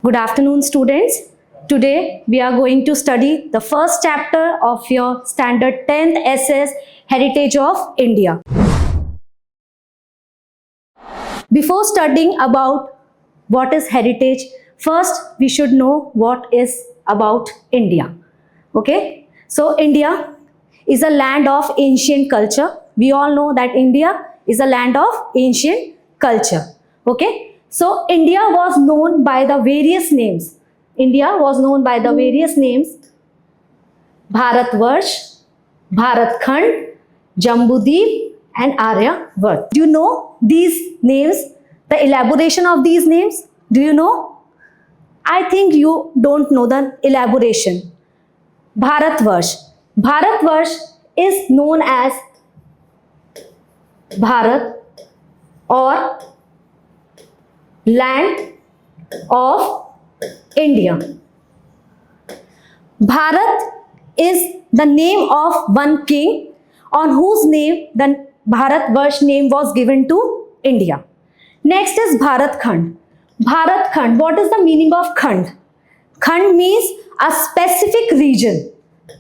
Good afternoon, students. Today we are going to study the first chapter of your standard 10th SS Heritage of India. Before studying about what is heritage, first we should know what is about India. Okay? So India is a land of ancient culture. We all know that India is a land of ancient culture. Okay? So India was known by the various names. India was known by the various names: Bharatvarsh, Bharatkhand, Jambudweep, and Aryavart. Do you know these names? The elaboration of these names? Do you know? I think you don't know the elaboration. Bharatvarsh. Bharatvarsh is known as Bharat or land of India. Bharat is the name of one king on whose name the Bharatvarsh name was given to India. Next is Bharatkhand. Bharatkhand, what is the meaning of Khand? Khand means a specific region.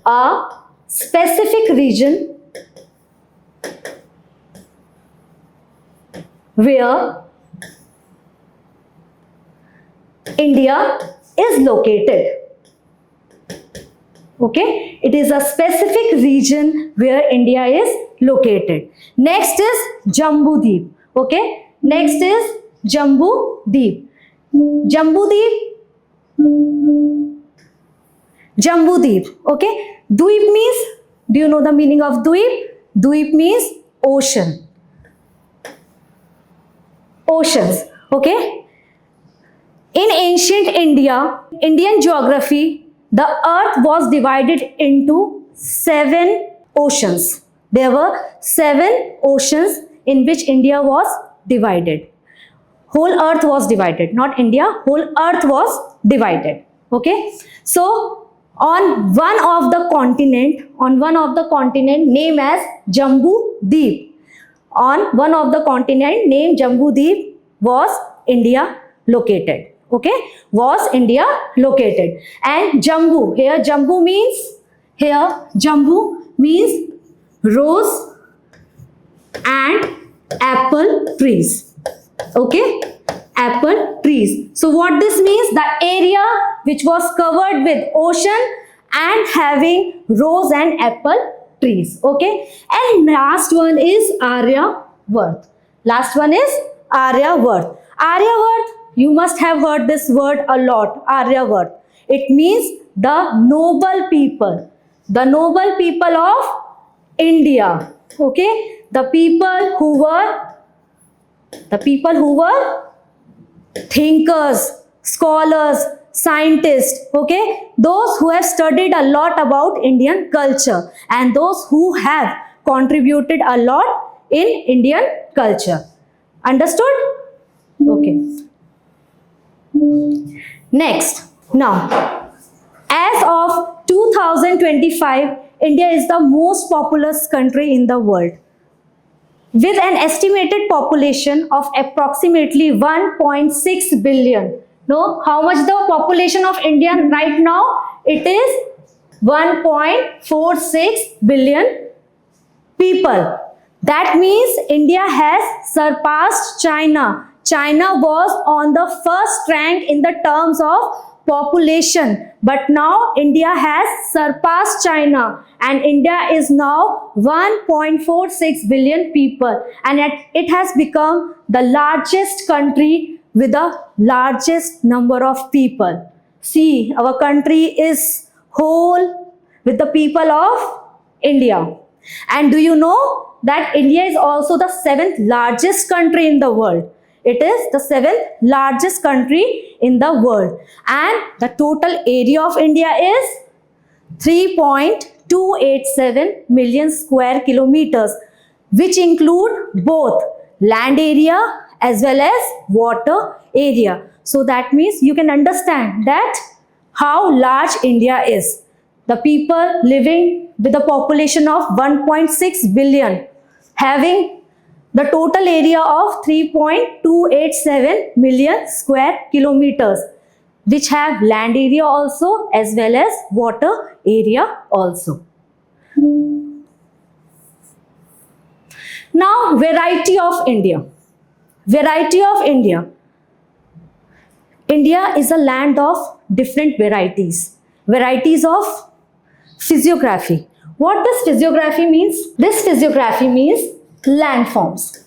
A specific region where India is located. Okay, it is a specific region where India is located. Next is Jambudweep. Okay, next is Jambudweep. Jambudweep. Jambudweep. Okay, Dweep means, do you know the meaning of Dweep? Dweep means ocean. Oceans. Okay. In ancient India, Indian geography, the earth was divided into 7 oceans. There were 7 oceans in which India was divided. Whole earth was divided, not India, whole earth was divided. Okay. So, on one of the continent named as Jambudweep, on one of the continent named Jambudweep was India located. Okay, was India located. And Jambu, here Jambu means rose and apple trees. Okay, apple trees. So what this means, the area which was covered with ocean and having rose and apple trees. Okay, and last one is Aryavart. Last one is Aryavart. Aryavart, you must have heard this word a lot, Aryavart. It means the noble people. The noble people of India. Okay, the people who were thinkers, scholars, scientists. Okay, those who have studied a lot about Indian culture and those who have contributed a lot in Indian culture. Understood? Okay. Next, now, as of 2025, India is the most populous country in the world with an estimated population of approximately 1.6 billion. Know how much the population of India right now? It is 1.46 billion people. That means India has surpassed China. China was on the first rank in the terms of population, but now India has surpassed China and India is now 1.46 billion people, and it has become the largest country with the largest number of people. See, our country is whole with the people of India. And do you know that India is also the 7th largest country in the world? It is the 7th largest country in the world, and the total area of India is 3.287 million square kilometers, which include both land area as well as water area. So that means you can understand that how large India is. The people living with a population of 1.6 billion, having the total area of 3.287 million square kilometers. which have land area also as well as water area also. Now, variety of India. Variety of India. India is a land of different varieties. Varieties of physiography. What does physiography means? This physiography means landforms.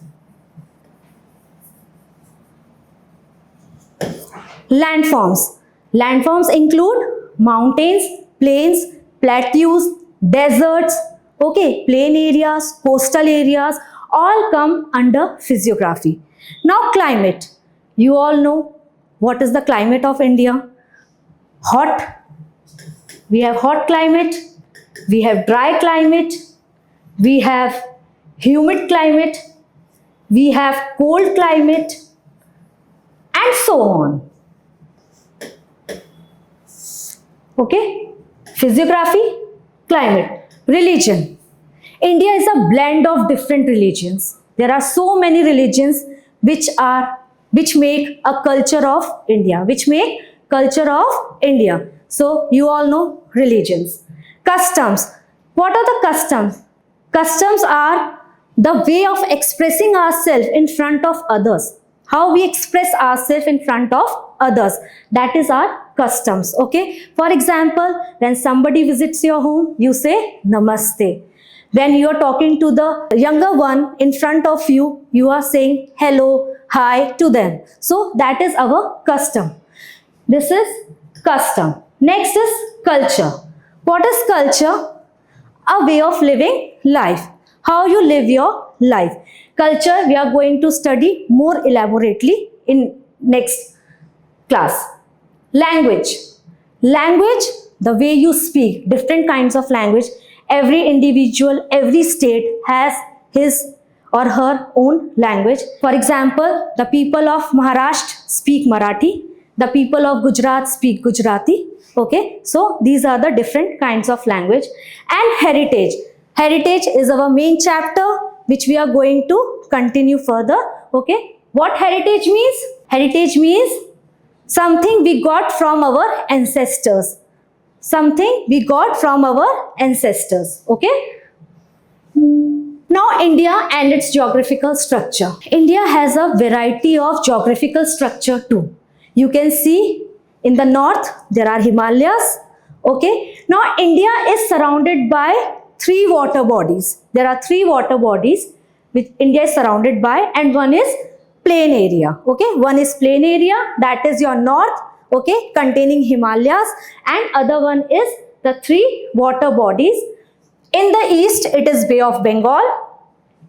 Landforms. Landforms include mountains, plains, plateaus, deserts, okay, plain areas, coastal areas, all come under physiography. Now climate. You all know what is the climate of India? Hot. We have hot climate. We have dry climate. We have humid climate. We have cold climate. And so on. Okay? Physiography, climate, religion. India is a blend of different religions. There are so many religions which make a culture of India, So you all know religions. Customs. What are the customs? Customs are the way of expressing ourselves in front of others. How we express ourselves in front of others. That is our customs. Okay. For example, when somebody visits your home, you say Namaste. When you are talking to the younger one in front of you, you are saying hello, hi to them. So that is our custom. This is custom. Next is culture. What is culture? A way of living life. How you live your life. Culture we are going to study more elaborately in next class. Language. Language, the way you speak, different kinds of language. Every individual, every state has his or her own language. For example, the people of Maharashtra speak Marathi. The people of Gujarat speak Gujarati. Okay, so these are the different kinds of language. And heritage. Heritage is our main chapter which we are going to continue further. Okay, what heritage means? Heritage means something we got from our ancestors. Something we got from our ancestors. Okay. Now India and its geographical structure. India has a variety of geographical structure too. You can see in the north there are Himalayas. Okay. Now India is surrounded by 3 water bodies. There are 3 water bodies which India is surrounded by, and one is plain area. Okay. One is plain area, that is your north. Okay, containing Himalayas, and other one is the 3 water bodies. In the east, it is Bay of Bengal.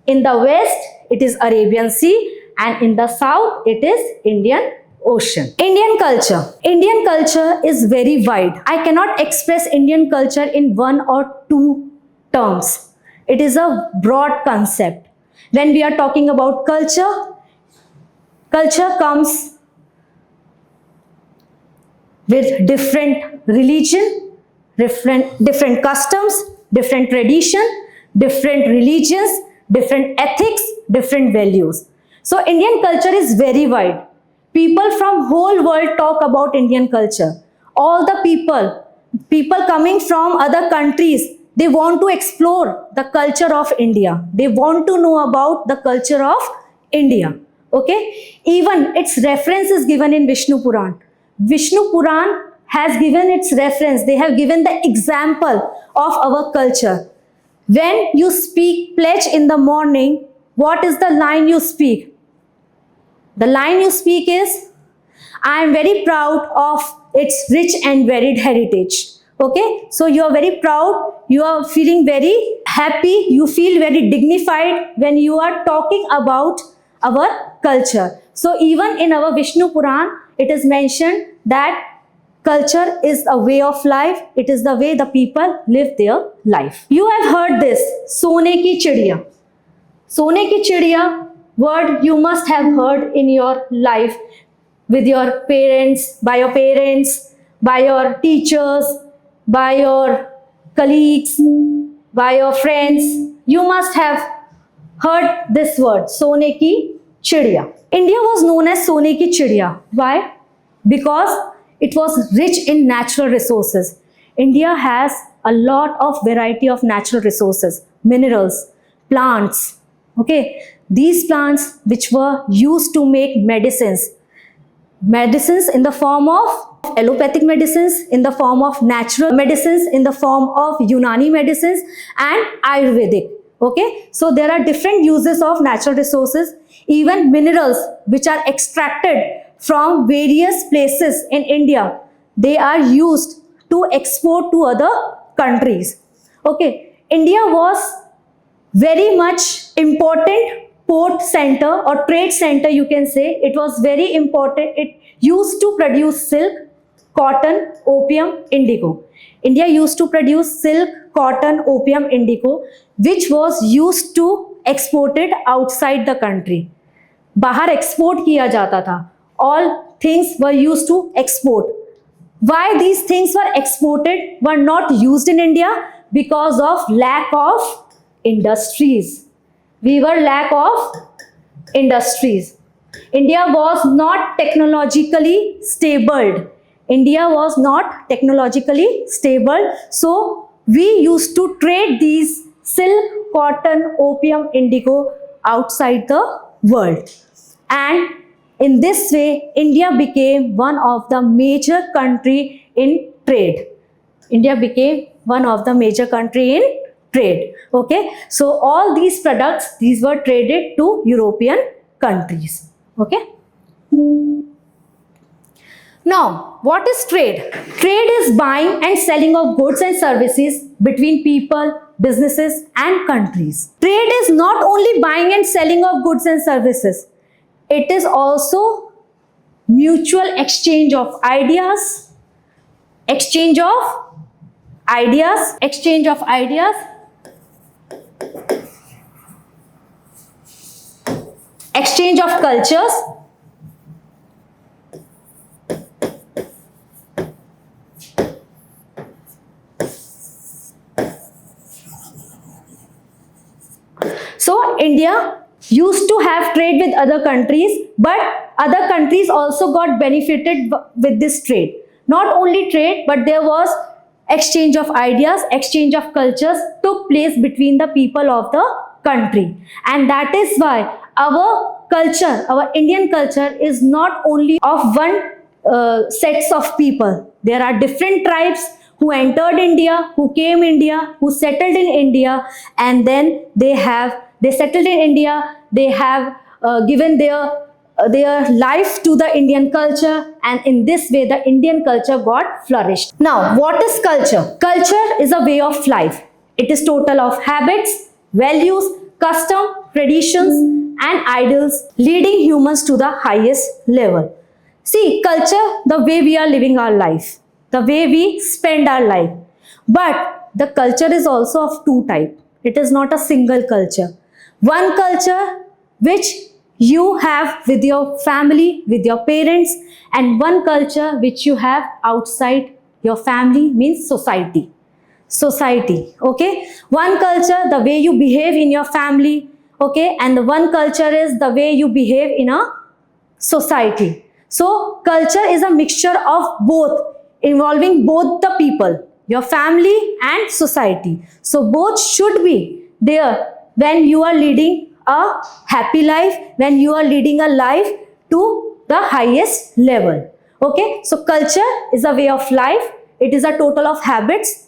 In the west, it is Arabian Sea, and in the south, it is Indian Ocean. Indian culture. Indian culture is very wide. I cannot express Indian culture in 1 or 2 terms. It is a broad concept. When we are talking about culture, culture comes with different religion, different customs, different tradition, different religions, different ethics, different values. So Indian culture is very wide. People from whole world talk about Indian culture. All the people coming from other countries, they want to explore the culture of India. They want to know about the culture of India. Okay? Even its reference is given in Vishnu Puran. Vishnu Puran has given its reference. They have given the example of our culture. When you speak pledge in the morning, what is the line you speak? The line you speak is, I am very proud of its rich and varied heritage. Okay, so you are very proud, you are feeling very happy, you feel very dignified when you are talking about our culture. So even in our Vishnu Puran, it is mentioned that culture is a way of life. It is the way the people live their life. You have heard this, Sone ki chidiya. Sone ki chidiya word you must have heard in your life with your parents, by your teachers, by your colleagues, by your friends. You must have heard this word, Sone ki chidiya. India was known as Sone ki chidiya. Why? Because It was rich in natural resources. India has a lot of variety of natural resources, minerals, plants. Okay, these plants which were used to make medicines in the form of allopathic medicines, in the form of natural medicines, in the form of Unani medicines and Ayurvedic. Okay, so there are different uses of natural resources. Even minerals which are extracted from various places in India, they are used to export to other countries. Okay, India was very much important port center or trade center, you can say. It was very important. It used to produce silk, cotton, opium, indigo. India used to produce silk, cotton, opium, indigo, which was used to exported outside the country. बाहर export किया जाता था. All things were used to export. Why these things were exported, were not used in India? Because of lack of industries. We were lack of industries. India was not technologically stable. India was not technologically stable. So we used to trade these silk, cotton, opium, indigo outside the world. And in this way, India became one of the major country in trade. India became one of the major country in trade. Okay, so all these products, these were traded to European countries. Okay. Now, what is trade? Trade is buying and selling of goods and services between people, businesses and countries. Trade is not only buying and selling of goods and services. It is also mutual exchange of ideas, exchange of ideas, exchange of ideas, exchange of cultures, so India used to have trade with other countries, but other countries also got benefited with this trade. Not only trade, but there was exchange of ideas, exchange of cultures took place between the people of the country. And that is why our culture, our Indian culture is not only of one sets of people. There are different tribes who entered India, who came India, who settled in India, and then they settled in India, they have given their life to the Indian culture, and in this way the Indian culture got flourished. Now, what is culture? Culture is a way of life. It is total of habits, values, custom, traditions and ideals leading humans to the highest level. See, culture, the way we are living our life, the way we spend our life. But the culture is also of two types. It is not a single culture. One culture which you have with your family, with your parents, and one culture which you have outside your family, means society. Society, okay? One culture, the way you behave in your family, okay? And the one culture is the way you behave in a society. So culture is a mixture of both, involving both the people, your family and society. So both should be there when you are leading a happy life, when you are leading a life to the highest level. Okay, so culture is a way of life. It is a total of habits,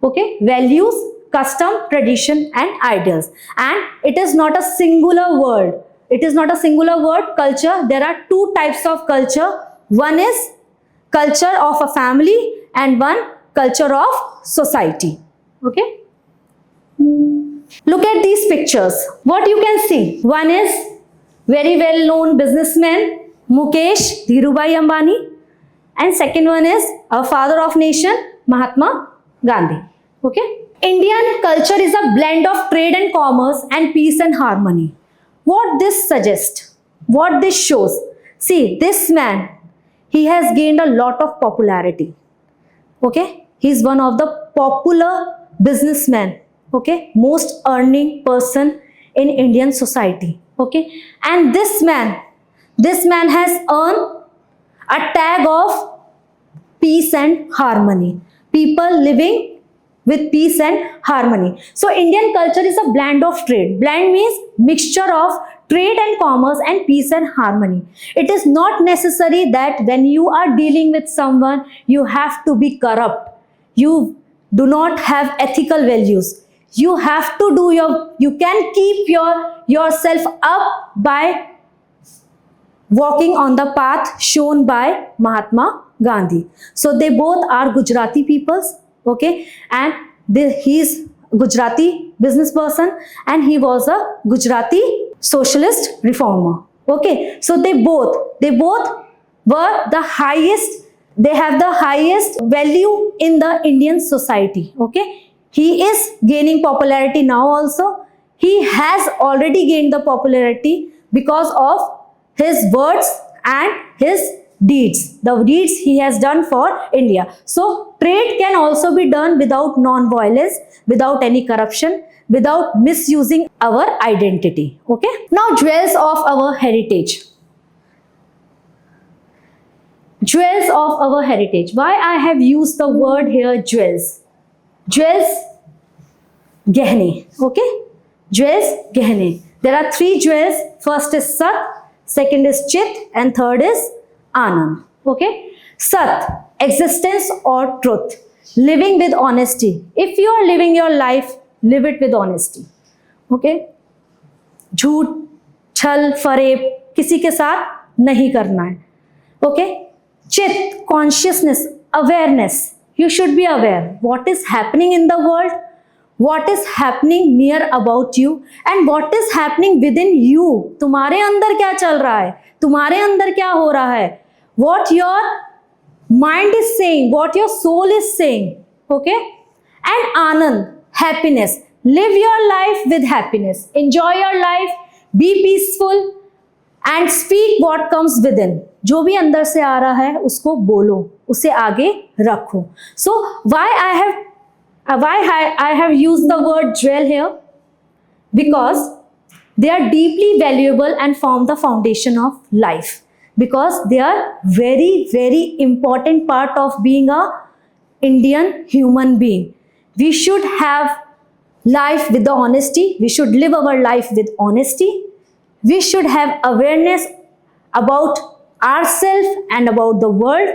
okay, values, custom, tradition and ideals. And it is not a singular word. It is not a singular word, culture. There are two types of culture. One is culture of a family and one culture of society. Okay. Look at these pictures. What you can see? One is very well known businessman Mukesh Dhirubhai Ambani, and second one is our father of nation Mahatma Gandhi. Okay. Indian culture is a blend of trade and commerce and peace and harmony. What this suggests? What this shows? See, this man, he has gained a lot of popularity. Okay. He is one of the popular businessmen. Okay, most earning person in Indian society. Okay, and this man has earned a tag of peace and harmony. People living with peace and harmony. So Indian culture is a blend of trade. Blend means mixture of trade and commerce and peace and harmony. It is not necessary that when you are dealing with someone, you have to be corrupt. You do not have ethical values. You have to do you can keep yourself up by walking on the path shown by Mahatma Gandhi. So they both are Gujarati peoples, okay, and he is Gujarati business person and he was a Gujarati socialist reformer, okay. So they both were the highest, they have the highest value in the Indian society, okay. He is gaining popularity now also. He has already gained the popularity because of his words and his deeds, the deeds he has done for India. So trade can also be done without non-violence, without any corruption, without misusing our identity, okay. Now jewels of our heritage. Jewels of our heritage. Why I have used the word here jewels? Jewels, gehne, okay. Jewels, gehne. There are three jewels. First is Sat, second is Chit, and third is Anand, okay. Sat, existence or truth, living with honesty. If you are living your life, live it with honesty, okay. झूठ, छल, फरेब किसी के साथ नहीं करना है, okay. Chit, consciousness, awareness. You should be aware what is happening in the world, what is happening near about you, and what is happening within you. तुम्हारे अंदर क्या चल रहा है, तुम्हारे अंदर क्या हो रहा है, what your mind is saying, what your soul is saying, okay. And Anand, happiness. Live your life with happiness. Enjoy your life. Be peaceful and speak what comes within. जो भी अंदर से आ रहा है उसको बोलो, उसे आगे रखो. So why I have used the word jewel here? Because they are deeply valuable and form the foundation of life. Because they are very, very important part of being a Indian human being. We should have life with the honesty. We should live our life with honesty. We should have awareness about ourselves and about the world.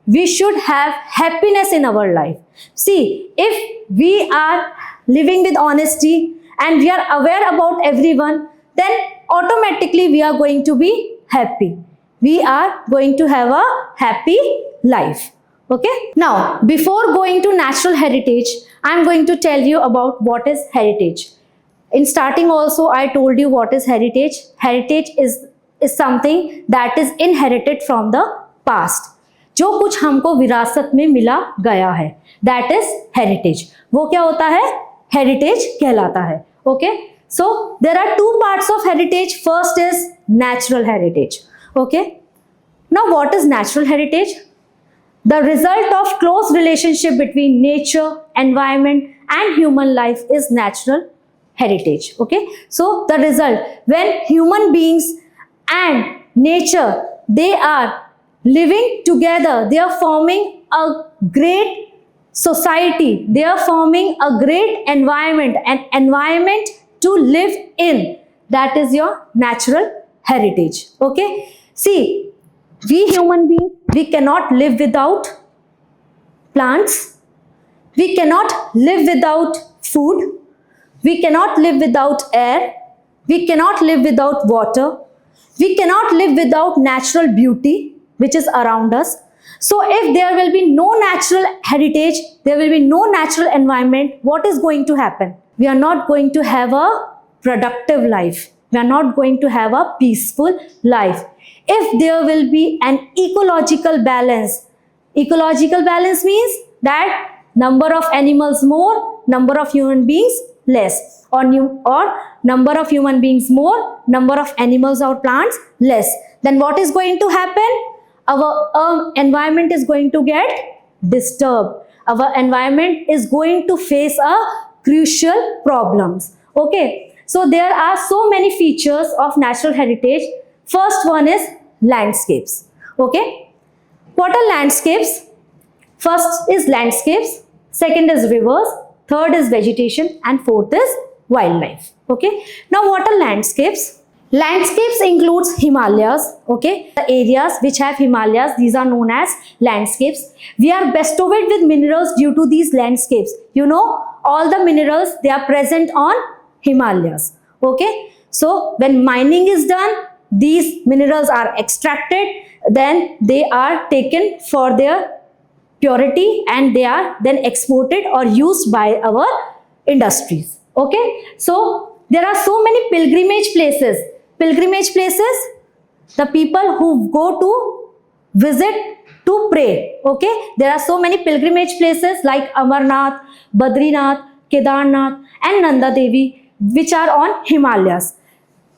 We should have happiness in our life. See, if we are living with honesty and we are aware about everyone, then automatically we are going to be happy. We are going to have a happy life. Okay. Now, before going to natural heritage, I am going to tell you about what is heritage. In starting also, I told you what is heritage. Heritage is something that is inherited from the past. जो कुछ हमको विरासत में मिला गया है, that is heritage. वो क्या होता है? Heritage कहलाता है. Okay. So there are two parts of heritage. First is natural heritage. Okay. Now what is natural heritage? The result of close relationship between nature, environment and human life is natural heritage. Okay. So the result, when human beings and nature, they are living together, they are forming a great society, they are forming a great environment, an environment to live in. That is your natural heritage. Okay. See, we human beings, we cannot live without plants. We cannot live without food. We cannot live without air. We cannot live without water. We cannot live without natural beauty which is around us. So if there will be no natural heritage, there will be no natural environment, what is going to happen? We are not going to have a productive life. We are not going to have a peaceful life. If there will be an ecological balance means that number of animals more, number of human beings less, or number of human beings more, number of animals or plants less. Then what is going to happen? Our environment is going to get disturbed. Our environment is going to face a crucial problems. Okay. So there are so many features of natural heritage. First one is landscapes. Okay. What are landscapes? First is landscapes, second is rivers, third is vegetation, and fourth is wildlife. Okay, now what are landscapes? Landscapes includes Himalayas. Okay, the areas which have Himalayas, these are known as landscapes. We are bestowed with minerals due to these landscapes. You know, all the minerals, they are present on Himalayas. Okay, so when mining is done, these minerals are extracted, then they are taken for their purity and they are then exported or used by our industries. Okay, so there are so many pilgrimage places. Pilgrimage places, the people who go to visit to pray. Okay, there are so many pilgrimage places like Amarnath, Badrinath, Kedarnath and Nanda Devi, which are on Himalayas.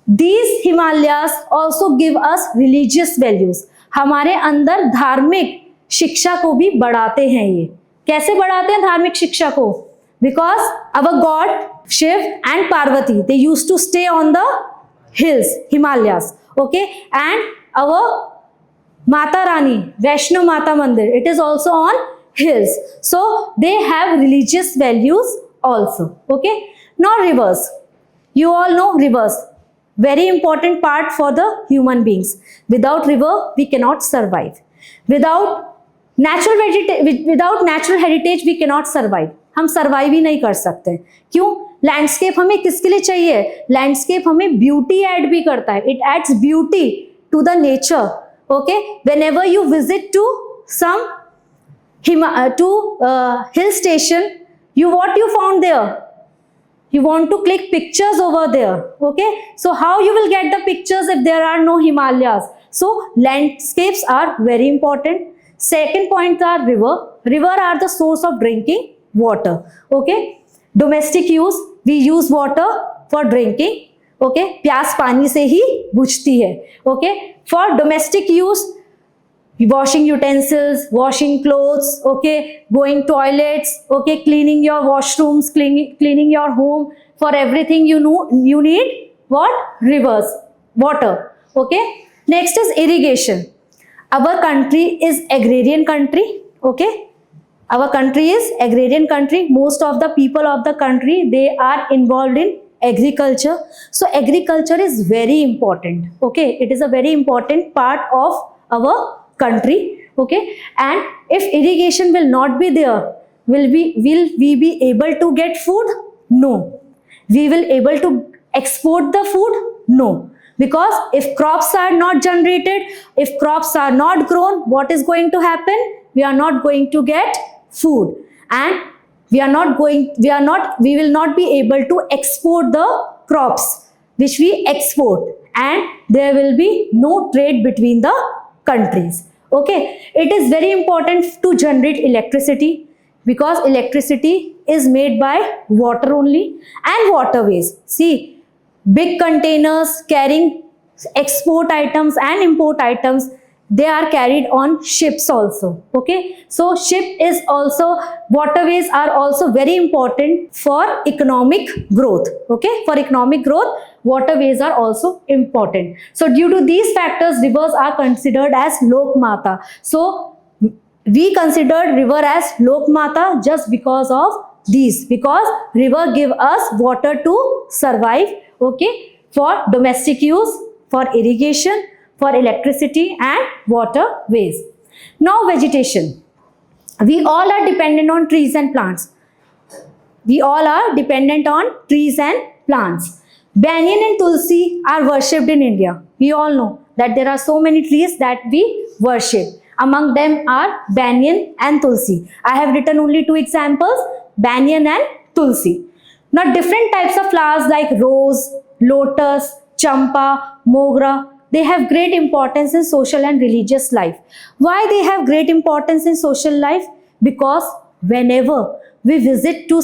These Himalayas also give us religious values. हमारे अंदर धार्मिक शिक्षा को भी बढ़ाते हैं ये. कैसे बढ़ाते हैं धार्मिक शिक्षा को? Because our God Shiv and Parvati, they used to stay on the hills, Himalayas. Okay, and our Mata Rani, Vaishno Mata Mandir, it is also on hills. So they have religious values also. Okay, now rivers. You all know rivers. Very important part for the human beings. Without river, we cannot survive. Without natural heritage, we cannot survive. हम survive ही नहीं कर सकते. क्यों? Landscape हमें किसके लिए चाहिए? Landscape हमें ब्यूटी ऐड भी करता है. It adds beauty to the nature. Okay, whenever you visit to some hill station, you what you found there? You want to click pictures over there. Okay, so how you will get the pictures if there are no Himalayas? So landscapes are very important. Second point are river. River are the source of drinking water. Okay, domestic use, we use water for drinking. Okay, प्यास पानी से ही बुझती है. Okay, for domestic use, washing utensils, washing clothes, okay, going toilets, okay, cleaning your washrooms, cleaning your home, for everything you know you need what? Rivers, water. Okay, next is irrigation. Our country is agrarian country. Okay, our country is agrarian country. Most of the people of the country, they are involved in agriculture. So agriculture is very important. Okay, it is a very important part of our country. Okay, and if irrigation will not be there, will we be able to get food? No. We will able to export the food? No. Because if crops are not generated, if crops are not grown, what is going to happen? We are not going to get food, and we will not be able to export the crops which we export, and there will be no trade between the countries. Okay, it is very important to generate electricity, because electricity is made by water only and waterways. See, big containers carrying export items and import items, they are carried on ships also. Okay, so ship is also, waterways are also very important for economic growth. Okay, for economic growth, waterways are also important. So due to these factors, rivers are considered as Lok Mata. So we consider river as Lok Mata just because of these, because river give us water to survive. Okay, for domestic use, for irrigation, for electricity and waterways. Now vegetation. We all are dependent on trees and plants. We all are dependent on trees and plants. Banyan and Tulsi are worshipped in India. We all know that there are so many trees that we worship. Among them are Banyan and Tulsi. I have written only two examples, Banyan and Tulsi. Now different types of flowers like rose, lotus, champa, mogra, they have great importance in social and religious life. Why they have great importance in social life? Because whenever we visit to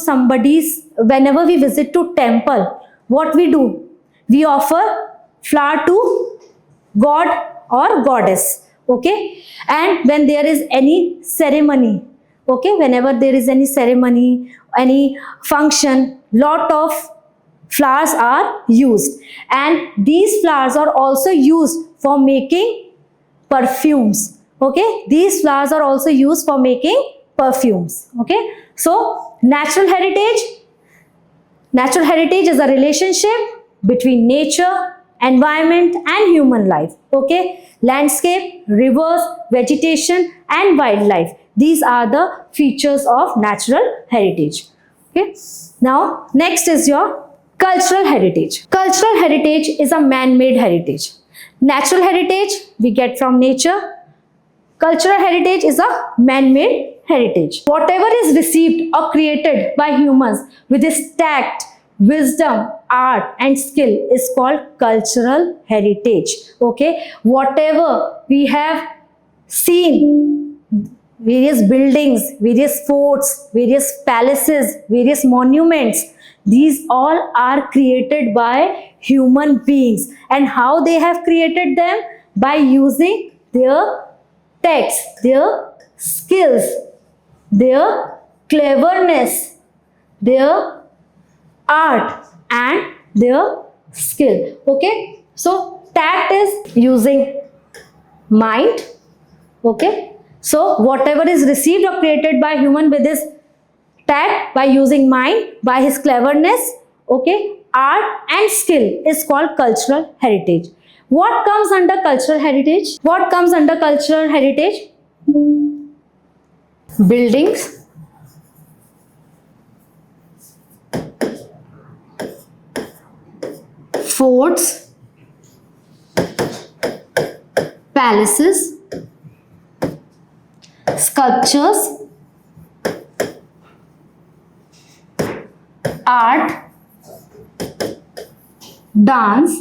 temple, what we do? We offer flower to God or goddess. Okay, and when there is any ceremony, okay, whenever there is any ceremony, any function, lot of flowers are used, and these flowers are also used for making perfumes. Okay, these flowers are also used for making perfumes. Okay, so natural heritage is a relationship between nature, environment and human life. Okay, landscape, rivers, vegetation and wildlife, these are the features of natural heritage. Okay, now next is your cultural heritage. Cultural heritage is a man-made heritage. Natural heritage we get from nature. Cultural heritage is a man-made heritage. Whatever is received or created by humans with its tact, wisdom, art and skill is called cultural heritage. Okay, whatever we have seen, various buildings, various forts, various palaces, various monuments, these all are created by human beings. And how they have created them? By using their text, their skills, their cleverness, their art and their skill. Okay, so tact is using mind. Okay, so whatever is received or created by human with his tact, by using mind, by his cleverness, okay, art and skill is called cultural heritage. What comes under cultural heritage? What comes under cultural heritage? Buildings, forts, palaces, sculptures, art, dance,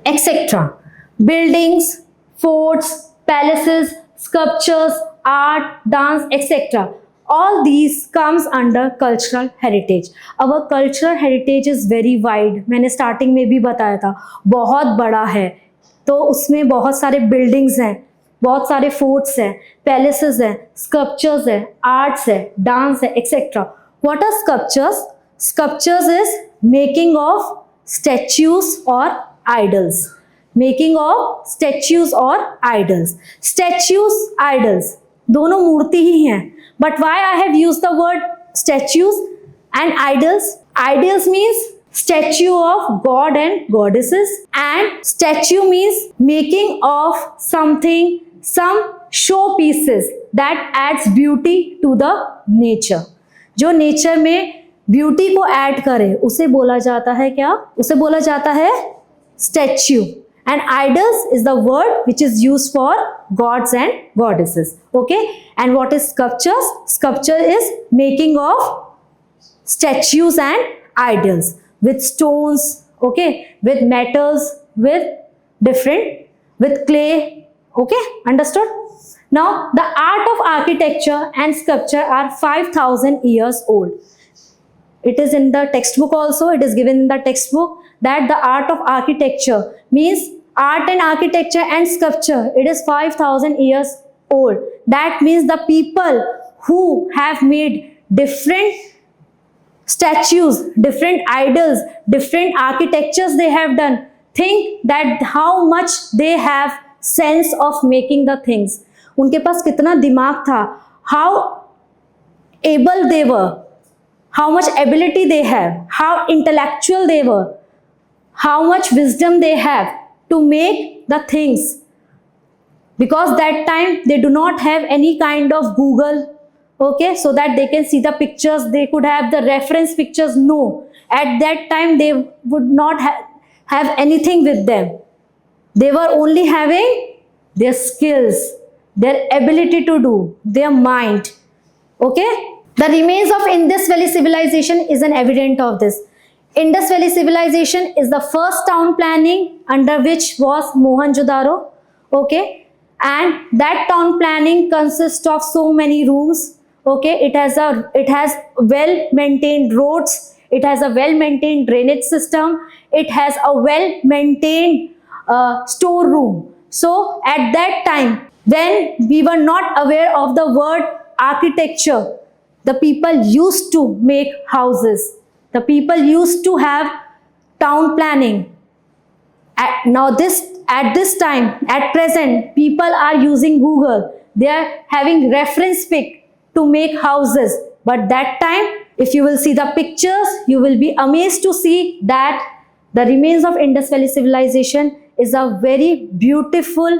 etc. Buildings, forts, palaces, sculptures, art, dance, etc. All these comes under cultural heritage. Our cultural heritage is very wide. मैंने starting में भी बताया था, बहुत बड़ा है. तो उसमें बहुत सारे buildings हैं, बहुत सारे forts हैं, palaces हैं, sculptures हैं, arts है, dance है, etc. What are sculptures? Sculptures is making of statues or idols. Making of statues or idols. Statues, idols, दोनों मूर्ति ही हैं. But why I have used the word statues and idols? Idols means statue of god and goddesses, and statue means making of something, some show pieces that adds beauty to the nature. जो nature में beauty को add करे उसे बोला जाता है क्या? उसे बोला जाता है statue. And idols is the word which is used for gods and goddesses. Okay, and what is sculptures? Sculpture is making of statues and idols with stones, okay, with metals, with different, with clay. Okay, understood? Now the art of architecture and sculpture are 5,000 years old. It is in the textbook also. It is given in the textbook that the art of architecture means art and architecture and sculpture. It is 5,000 years old. That means the people who have made different statues, different idols, different architectures they have done. Think that how much they have sense of making the things. उनके पास कितना दिमाग था. How able they were. How much ability they have. How intellectual they were. How much wisdom they have to make the things. Because that time they do not have any kind of Google, okay, so that they can see the pictures. They could have the reference pictures. No, at that time they would not have anything with them. They were only having their skills, their ability to do, their mind. Okay, the remains of Indus Valley civilization is an evidence of this. Indus Valley civilization is the first town planning under which was Mohenjo-daro. Okay, and that town planning consists of so many rooms. Okay, it has well maintained roads, it has a well maintained drainage system, it has a well maintained storeroom. So at that time, when we were not aware of the word architecture, the people used to make houses. The people used to have town planning. At this time, at present, people are using Google. they are having reference pick to make houses. But that time, if you will see the pictures, you will be amazed to see that the remains of Indus Valley civilization is a very beautiful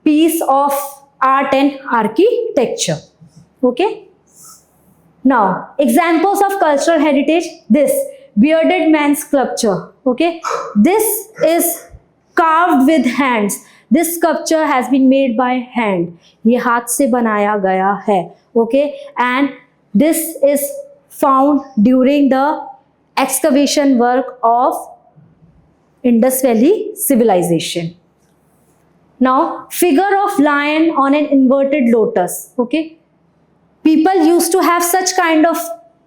piece of art and architecture. Okay. Now, examples of cultural heritage, this bearded man sculpture. Okay. This is carved with hands. This sculpture has been made by hand. ये हाथ से बनाया गया है. Okay. And this is found during the excavation work of Indus Valley civilization. Now, figure of lion on an inverted lotus. Okay. People used to have such kind of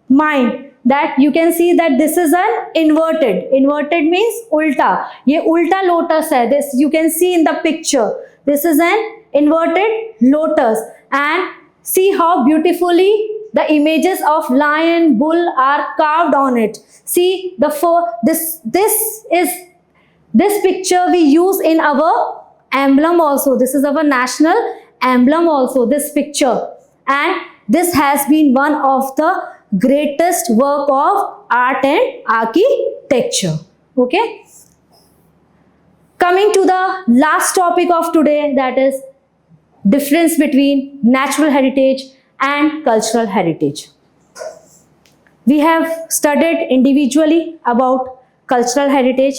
mind that you can see that this is an inverted. Inverted means ulta. ये ulta lotus है. This you can see in the picture. This is an inverted lotus. And see how beautifully the images of lion, bull are carved on it. See this picture we use in our emblem also. This is our national emblem also, this picture. And this has been one of the greatest work of art and architecture. Okay. Coming to the last topic of today, that is difference between natural heritage and cultural heritage. We have studied individually about cultural heritage.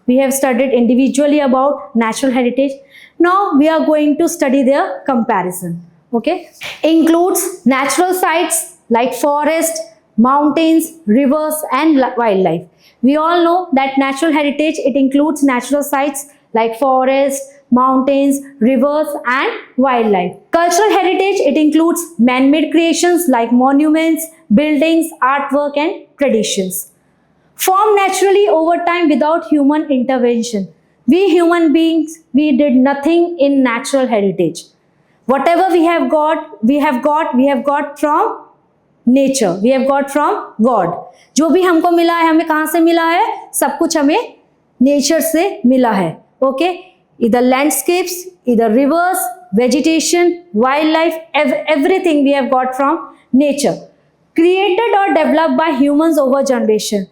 We have studied individually about natural heritage. Now we are going to study their comparison. Okay. Includes natural sites like forest, mountains, rivers and wildlife. We all know that natural heritage, it includes natural sites like forest, mountains, rivers and wildlife. Cultural heritage, it includes man-made creations like monuments, buildings, artwork and traditions. Formed naturally over time without human intervention. We human beings, we did nothing in natural heritage. Whatever we have got from nature. We have got from God. जो भी हमको मिला है, हमें कहाँ से मिला है? सब कुछ हमें nature से मिला है. Okay? Either landscapes, either rivers, vegetation, wildlife, everything we have got from nature. Created or developed by humans over generation.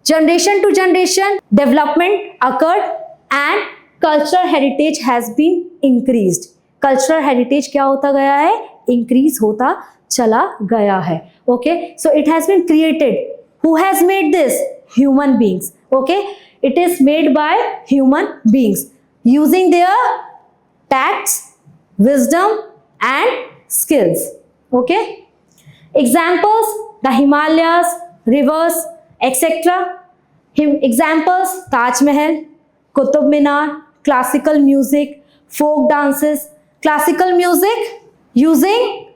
Generation to generation, development occurred and cultural heritage has been increased. Cultural heritage क्या होता गया है? Increase होता चला गया है. Okay? So it has been created. Who has made this? Human beings. Okay? It is made by human beings. Using their tacts, wisdom and skills. Okay? Examples, the Himalayas, rivers, etc. Examples, Taj Mahal, Qutub Minar, classical music, folk dances. Classical music using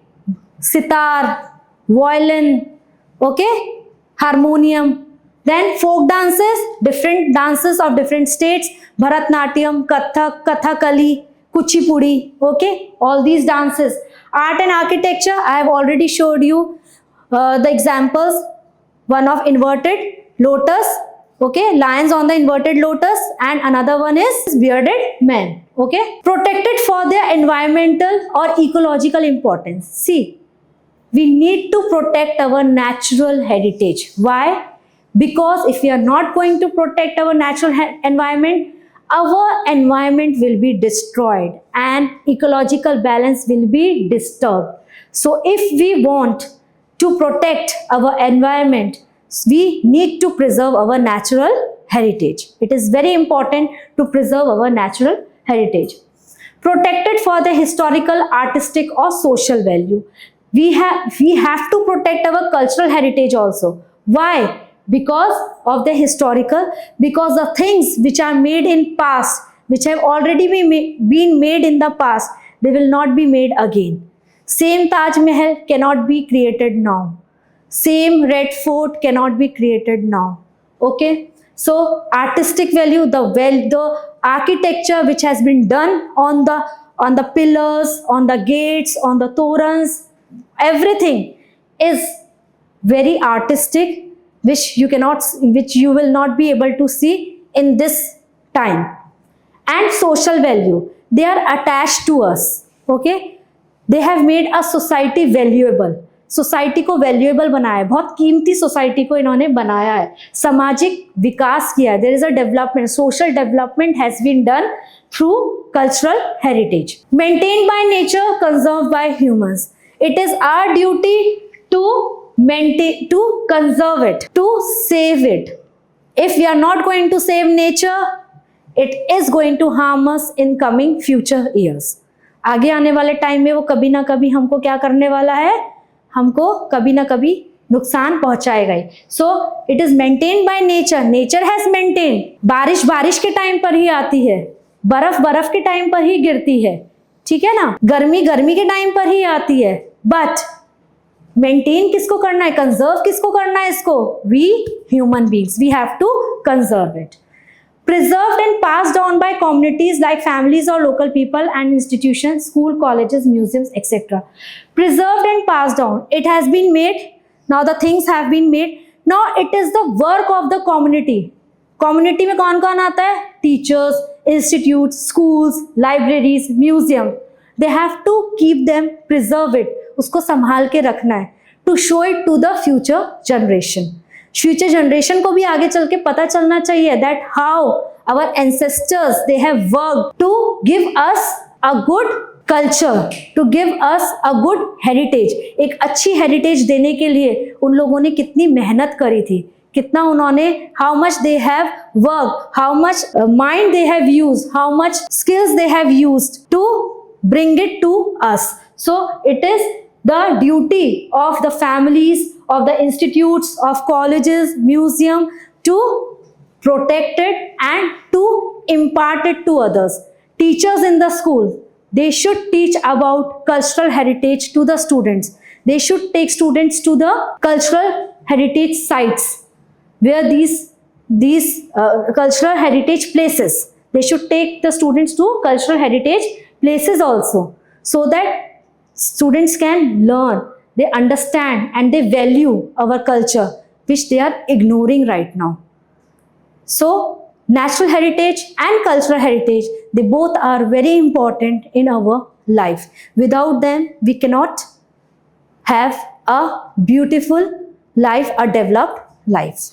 sitar, violin, okay, harmonium. Then folk dances, different dances of different states, Bharatnatyam, Kathak, Kathakali, Kuchipudi, okay, all these dances. Art and architecture, I have already showed you the examples, one of inverted lotus, okay, lions on the inverted lotus, and another one is bearded man, okay. Protected for their environmental or ecological importance. See, we need to protect our natural heritage. Why? Because if we are not going to protect our natural environment, our environment will be destroyed and ecological balance will be disturbed. So if we want to protect our environment, we need to preserve our natural heritage. It is very important to preserve our natural heritage. Protected for the historical, artistic or social value. We have to protect our cultural heritage also. Why? Because of the historical, because the things which are made in past, which have already been made in the past, they will not be made again. Same Taj Mahal cannot be created now. Same Red Fort cannot be created now. Okay. So artistic value, the architecture which has been done on the pillars, on the gates, on the torans, everything is very artistic, which you will not be able to see in this time. And social value, they are attached to us. Okay. They have made a society valuable, society को valuable बनाया है, बहुत कीमती society को इन्होंने बनाया है, सामाजिक विकास किया है. There is a development, social development has been done through cultural heritage. Maintained by nature, conserve by humans. It is our duty to maintain, to conserve it, to save it. If we are not going to save nature, it is going to harm us in coming future years. आगे आने वाले time में वो कभी ना कभी हमको क्या करने वाला है, हमको कभी ना कभी नुकसान पहुंचाएगा ही. So it is maintained by nature, nature has maintain. बारिश बारिश के टाइम पर ही आती है, बर्फ बर्फ के टाइम पर ही गिरती है, ठीक है ना, गर्मी गर्मी के टाइम पर ही आती है. बट मेंटेन किसको करना है, कंजर्व किसको करना है इसको, we human beings, we have to conserve it. Preserved and passed on by communities like families or local people and institutions, school, colleges, museums, etc. Preserved and passed on. It has been made. Now the things have been made. Now it is the work of the community. Community में कौन कौन आता है? Teachers, institutes, schools, libraries, museum. They have to keep them, preserve it. उसको संभाल के रखना है. To show it to the future generation. Future generation को भी आगे चल के पता चलना चाहिए that how our ancestors they have work to give us a good culture, to give us a good heritage. एक अच्छी हेरिटेज देने के लिए उन लोगों ने कितनी मेहनत करी थी, कितना उन्होंने, how much they have work, how much mind they have used, how much skills they have used to bring it to us. So it is the duty of the families, of the institutes, of colleges, museum to protect it and to impart it to others. Teachers in the school, they should teach about cultural heritage to the students. They should take students to the cultural heritage sites where these cultural heritage places. They should take the students to cultural heritage places also, so that students can learn, they understand and they value our culture, which they are ignoring right now. So natural heritage and cultural heritage, they both are very important in our life. Without them we cannot have a beautiful life, a developed life.